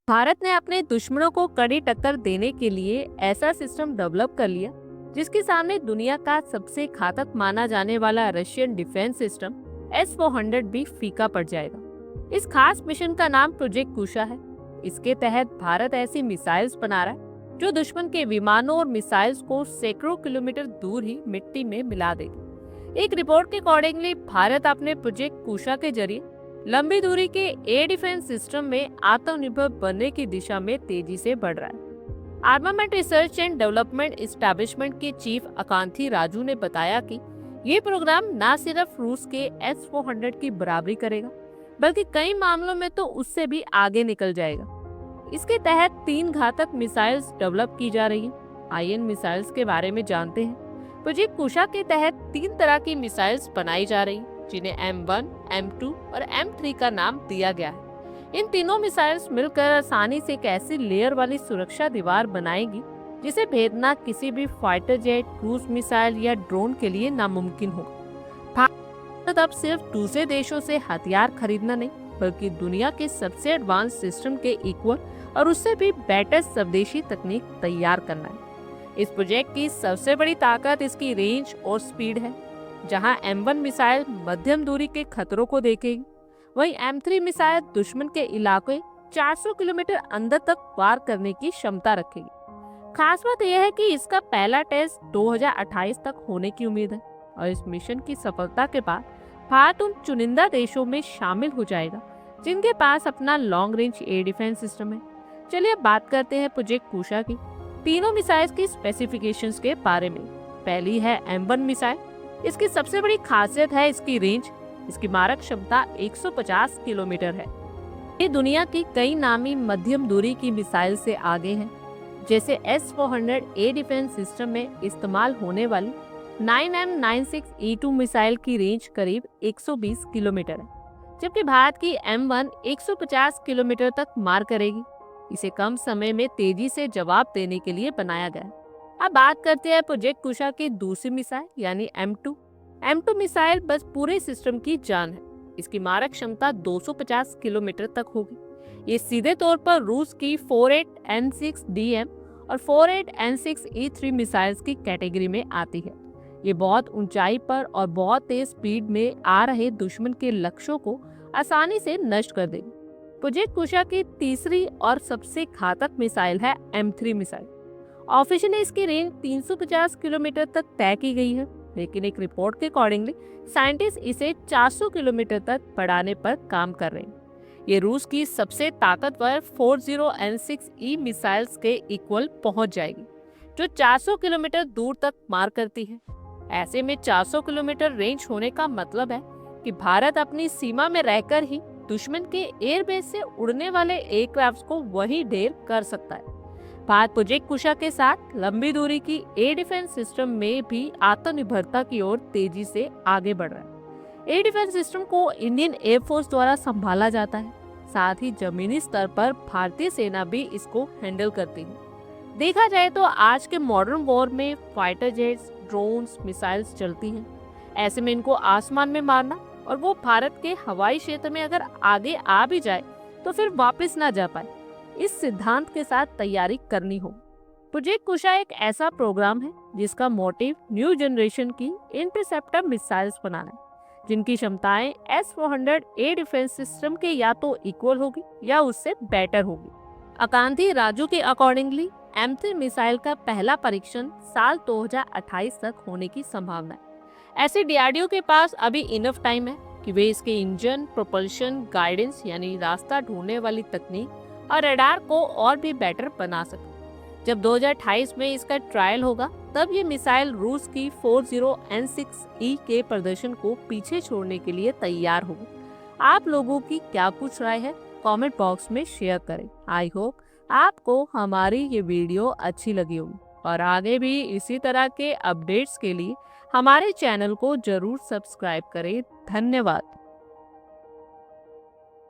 भारत ने अपने दुश्मनों को कड़ी टक्कर देने के लिए ऐसा सिस्टम डेवलप कर लिया जिसके सामने दुनिया का सबसे घातक माना जाने वाला रशियन डिफेंस सिस्टम S-400 भी फीका पड़ जाएगा। इस खास मिशन का नाम प्रोजेक्ट कुशा है। इसके तहत भारत ऐसी मिसाइल्स बना रहा है जो दुश्मन के विमानों और मिसाइल्स को सैकड़ों किलोमीटर दूर ही मिट्टी में मिला देगी। एक रिपोर्ट के अकॉर्डिंगली भारत अपने प्रोजेक्ट कुशा के जरिए लंबी दूरी के एयर डिफेंस सिस्टम में आत्मनिर्भर बनने की दिशा में तेजी से बढ़ रहा है। Armament research and development establishment के चीफ आकांक्षी राजू ने बताया कि ये प्रोग्राम न सिर्फ रूस के S-400 की बराबरी करेगा बल्कि कई मामलों में तो उससे भी आगे निकल जाएगा। इसके तहत 3 घातक मिसाइल्स डेवलप की जा रही हैं। आईएन मिसाइल्स के बारे में जानते हैं। प्रोजेक्ट कुशा के तहत 3 तरह की मिसाइल्स बनाई जा रही हैं, जिन्हें M1, M2 और M3 का नाम दिया गया है। इन तीनों मिसाइल्स मिलकर आसानी से एक ऐसी लेयर वाली सुरक्षा दीवार बनाएगी जिसे भेदना किसी भी फाइटर जेट, क्रूज मिसाइल या ड्रोन के लिए नामुमकिन होगा। भारत अब सिर्फ दूसरे देशों से हथियार खरीदना नहीं बल्कि दुनिया के सबसे एडवांस सिस्टम के इक्वल और उससे भी बेटर स्वदेशी तकनीक तैयार करना है। इस प्रोजेक्ट की सबसे बड़ी ताकत इसकी रेंज और स्पीड है। जहां M1 मिसाइल मध्यम दूरी के खतरों को देखेगी, वहीं M3 मिसाइल दुश्मन के इलाके 400 किलोमीटर अंदर तक वार करने की क्षमता रखेगी। खास बात यह है कि इसका पहला टेस्ट 2028 तक होने की उम्मीद है और इस मिशन की सफलता के बाद भारत उन चुनिंदा देशों में शामिल हो जाएगा जिनके पास अपना long range air defence system है। चलिए अब बात करते हैं प्रोजेक्ट कुशा की तीनों मिसाइल्स की स्पेसिफिकेशंस के बारे में। पहली है M1 मिसाइल। इसकी सबसे बड़ी खासियत है इसकी रेंज। इसकी मारक क्षमता 150 किलोमीटर है। ये दुनिया की कई नामी मध्यम दूरी की मिसाइल से आगे है, जैसे S-400 एयर डिफेंस सिस्टम में इस्तेमाल होने वाली 9M96E2 मिसाइल की रेंज करीब 120 किलोमीटर है, जबकि भारत की M1 150 किलोमीटर तक मार करेगी। इसे कम समय में तेजी से जवाब देने के लिए बनाया गया है। अब बात करते हैं प्रोजेक्ट कुशा की दूसरी मिसाइल यानी M2। M2 मिसाइल बस पूरे सिस्टम की जान है। इसकी मारक क्षमता 250 किलोमीटर तक होगी। ये सीधे तौर पर रूस की 48N6DM और 48N6E3 मिसाइल्स की कैटेगरी में आती है। ये बहुत ऊंचाई पर और बहुत तेज स्पीड में आ रहे दुश्मन के लक्ष्यों को आसानी से नष्ट कर देगी। प्रोजेक्ट कुशा की तीसरी और सबसे घातक मिसाइल है M3 मिसाइल। ऑफिशियली इसकी रेंज 350 किलोमीटर तक तय की गई है, लेकिन एक रिपोर्ट के अकॉर्डिंगली साइंटिस्ट इसे 400 किलोमीटर तक बढ़ाने पर काम कर रहे हैं। ये रूस की सबसे ताकतवर 40N6E मिसाइल्स के इक्वल पहुंच जाएगी, जो 400 किलोमीटर दूर तक मार करती है। ऐसे में 400 किलोमीटर रेंज होने का मतलब है कि भारत अपनी सीमा में रहकर ही दुश्मन के एयरबेस से उड़ने वाले एयरक्राफ्ट को वही ढेर कर सकता है। भारत प्रोजेक्ट कुशा के साथ लंबी दूरी की एयर डिफेंस सिस्टम में भी आत्मनिर्भरता की ओर तेजी से आगे बढ़ रहा है। एयर डिफेंस सिस्टम को इंडियन एयरफोर्स द्वारा संभाला जाता है। साथ ही जमीनी स्तर पर भारतीय सेना भी इसको हैंडल करती है। देखा जाए तो आज के मॉडर्न वॉर में फाइटर जेट्स, ड्रोन्स, मिसाइल्स चलती हैं। ऐसे में इनको आसमान में मारना और वो भारत के हवाई क्षेत्र में अगर आगे आ भी जाए तो फिर वापस ना जा पाए, इस सिद्धांत के साथ तैयारी करनी हो। प्रोजेक्ट कुशा एक ऐसा प्रोग्राम है जिसका मोटिव न्यू जनरेशन की इंटरसेप्टर मिसाइल्स बनाना है, जिनकी क्षमताएं S-400 एयर डिफेंस सिस्टम के या तो इक्वल होगी या उससे बेटर होगी। आकांक्षी राजू के अकॉर्डिंगली M3 मिसाइल का पहला परीक्षण साल 2028 तक होने की संभावना है। ऐसे DRDO के पास अभी इनफ टाइम है कि वे इसके इंजन, प्रोपल्शन, गाइडेंस यानी रास्ता ढूंढने वाली तकनीक और रडार को और भी बेटर बना सके। जब 2028 में इसका ट्रायल होगा तब ये मिसाइल रूस की 40N6E के प्रदर्शन को पीछे छोड़ने के लिए तैयार होगी। आप लोगों की क्या कुछ राय है, कमेंट बॉक्स में शेयर करें। आई होप आपको हमारी ये वीडियो अच्छी लगी होगी और आगे भी इसी तरह के अपडेट्स के लिए हमारे चैनल को जरूर सब्सक्राइब करें। धन्यवाद।